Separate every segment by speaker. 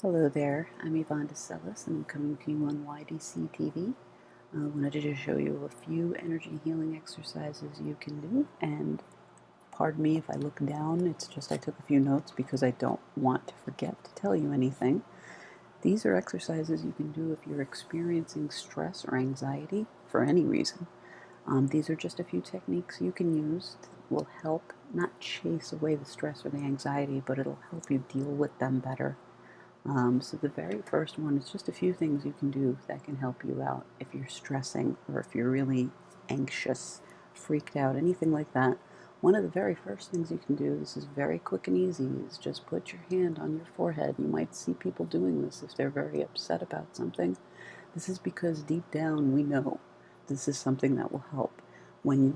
Speaker 1: Hello there, I'm Yvonne de Celis and I'm coming to you on YDCtv. I wanted to just show you a few energy healing exercises you can do, and pardon me if I look down, it's just I took a few notes because I don't want to forget to tell you anything. These are exercises you can do if you're experiencing stress or anxiety for any reason. These are just a few techniques you can use that will help not chase away the stress or the anxiety, but it'll help you deal with them better. So the very first one is just a few things you can do that can help you out if you're stressing or if you're really anxious, freaked out, anything like that. One of the very first things you can do, this is very quick and easy, is just put your hand on your forehead. You might see people doing this if they're very upset about something. This is because deep down we know this is something that will help. When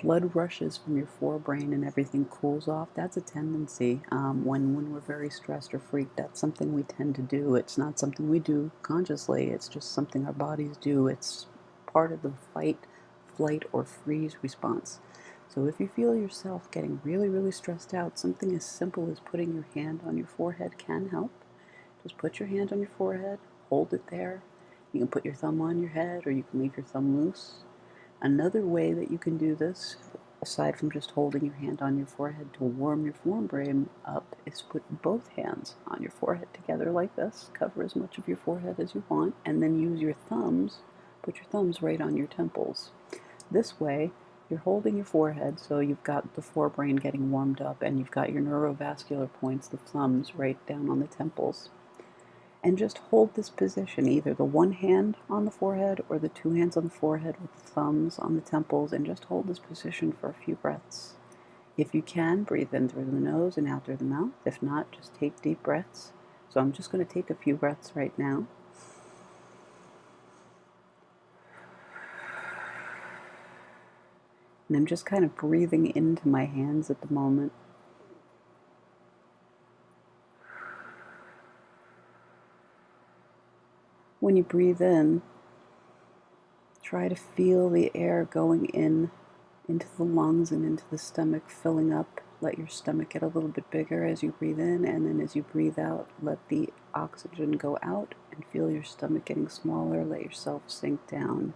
Speaker 1: blood rushes from your forebrain and everything cools off, that's a tendency. When we're very stressed or freaked, that's something we tend to do. It's not something we do consciously, it's just something our bodies do. It's part of the fight, flight, or freeze response. So if you feel yourself getting really, really stressed out, something as simple as putting your hand on your forehead can help. Just put your hand on your forehead, hold it there. You can put your thumb on your head, or you can leave your thumb loose. Another way that you can do this, aside from just holding your hand on your forehead to warm your forebrain up, is put both hands on your forehead together like this. Cover as much of your forehead as you want, and then use your thumbs, put your thumbs right on your temples. This way, you're holding your forehead, so you've got the forebrain getting warmed up, and you've got your neurovascular points, the thumbs, right down on the temples. And just hold this position, either the one hand on the forehead or the two hands on the forehead with the thumbs on the temples, and just hold this position for a few breaths. If you can, breathe in through the nose and out through the mouth. If not, just take deep breaths. So I'm just going to take a few breaths right now. And I'm just kind of breathing into my hands at the moment. When you breathe in, try to feel the air going in into the lungs and into the stomach, filling up. Let your stomach get a little bit bigger as you breathe in, and then as you breathe out, let the oxygen go out and feel your stomach getting smaller. Let yourself sink down.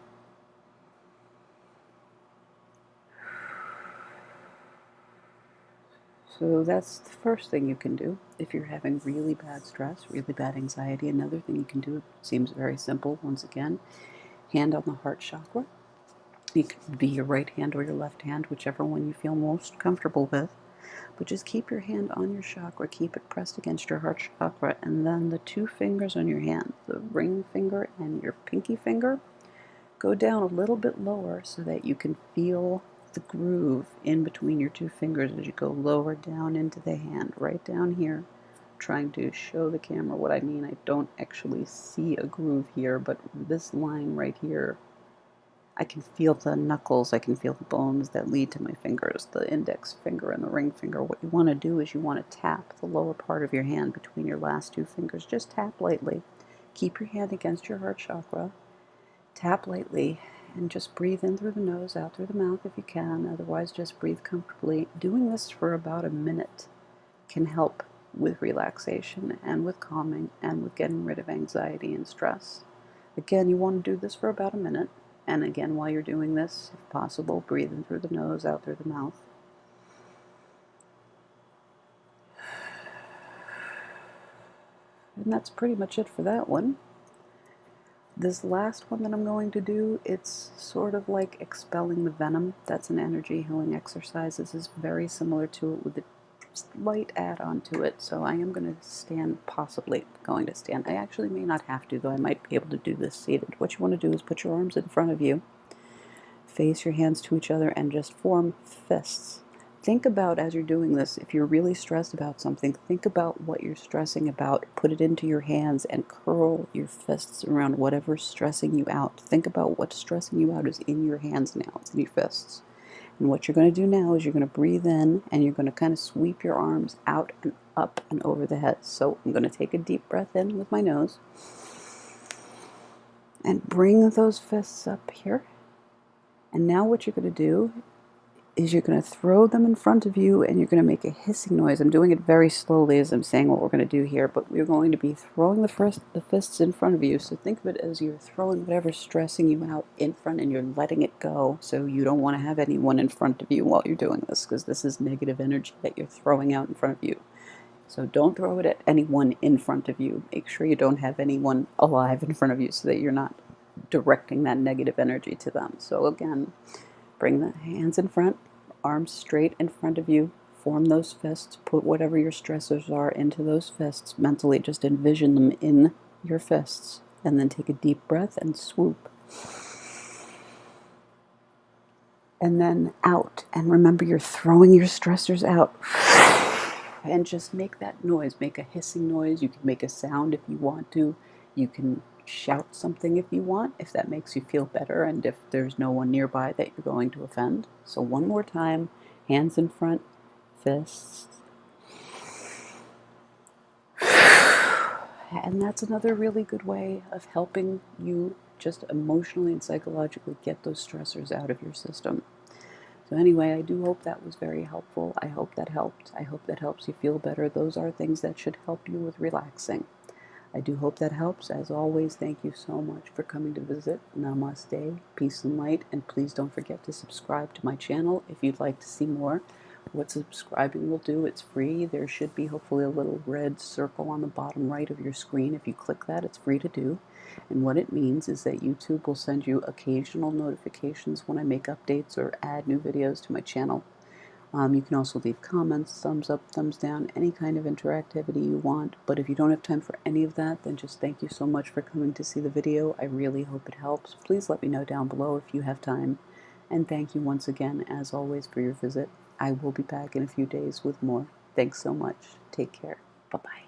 Speaker 1: So that's the first thing you can do if you're having really bad stress, really bad anxiety. Another thing you can do, seems very simple, once again, hand on the heart chakra. It could be your right hand or your left hand, whichever one you feel most comfortable with. But just keep your hand on your chakra, keep it pressed against your heart chakra, and then the two fingers on your hand, the ring finger and your pinky finger, go down a little bit lower so that you can feel the groove in between your two fingers as you go lower down into the hand, right down here. Trying to show the camera what I mean. I don't actually see a groove here, but this line right here, I can feel the knuckles, I can feel the bones that lead to my fingers, the index finger and the ring finger. What you want to do is you want to tap the lower part of your hand between your last two fingers. Just tap lightly. Keep your hand against your heart chakra. Tap lightly and just breathe in through the nose, out through the mouth if you can. Otherwise, just breathe comfortably. Doing this for about a minute can help with relaxation and with calming and with getting rid of anxiety and stress. Again, you want to do this for about a minute. And again, while you're doing this, if possible, breathe in through the nose, out through the mouth. And that's pretty much it for that one. This last one that I'm going to do, it's sort of like expelling the venom. That's an energy healing exercise. This is very similar to it with a slight add-on to it. So I am going to stand, possibly going to stand. I actually may not have to, though I might be able to do this seated. What you want to do is put your arms in front of you, face your hands to each other, and just form fists. Think about, as you're doing this, if you're really stressed about something, think about what you're stressing about, put it into your hands, and curl your fists around whatever's stressing you out. Think about what's stressing you out is in your hands now, it's in your fists. And what you're going to do now is you're going to breathe in, and you're going to kind of sweep your arms out and up and over the head. So I'm going to take a deep breath in with my nose, and bring those fists up here. And now what you're going to do is you're going to throw them in front of you and you're going to make a hissing noise. I'm doing it very slowly as I'm saying what we're going to do here, but we're going to be throwing the fists in front of you. So think of it as you're throwing whatever's stressing you out in front and you're letting it go. So you don't want to have anyone in front of you while you're doing this, because this is negative energy that you're throwing out in front of you. So don't throw it at anyone in front of you. Make sure you don't have anyone alive in front of you so that you're not directing that negative energy to them. So again, bring the hands in front, arms straight in front of you, form those fists, put whatever your stressors are into those fists. Mentally just envision them in your fists, and then take a deep breath and swoop. And then out, and remember you're throwing your stressors out. And just make that noise, make a hissing noise. You can make a sound if you want to. You can shout something if you want, if that makes you feel better and if there's no one nearby that you're going to offend. So one more time, hands in front, fists. And that's another really good way of helping you just emotionally and psychologically get those stressors out of your system. So anyway, I do hope that was very helpful. I hope that helped. I hope that helps you feel better. Those are things that should help you with relaxing. I do hope that helps. As always, thank you so much for coming to visit. Namaste, peace and light, and please don't forget to subscribe to my channel if you'd like to see more. What subscribing will do, it's free. There should be hopefully a little red circle on the bottom right of your screen. If you click that, it's free to do. And what it means is that YouTube will send you occasional notifications when I make updates or add new videos to my channel. You can also leave comments, thumbs up, thumbs down, any kind of interactivity you want. But if you don't have time for any of that, then just thank you so much for coming to see the video. I really hope it helps. Please let me know down below if you have time. And thank you once again, as always, for your visit. I will be back in a few days with more. Thanks so much. Take care. Bye-bye.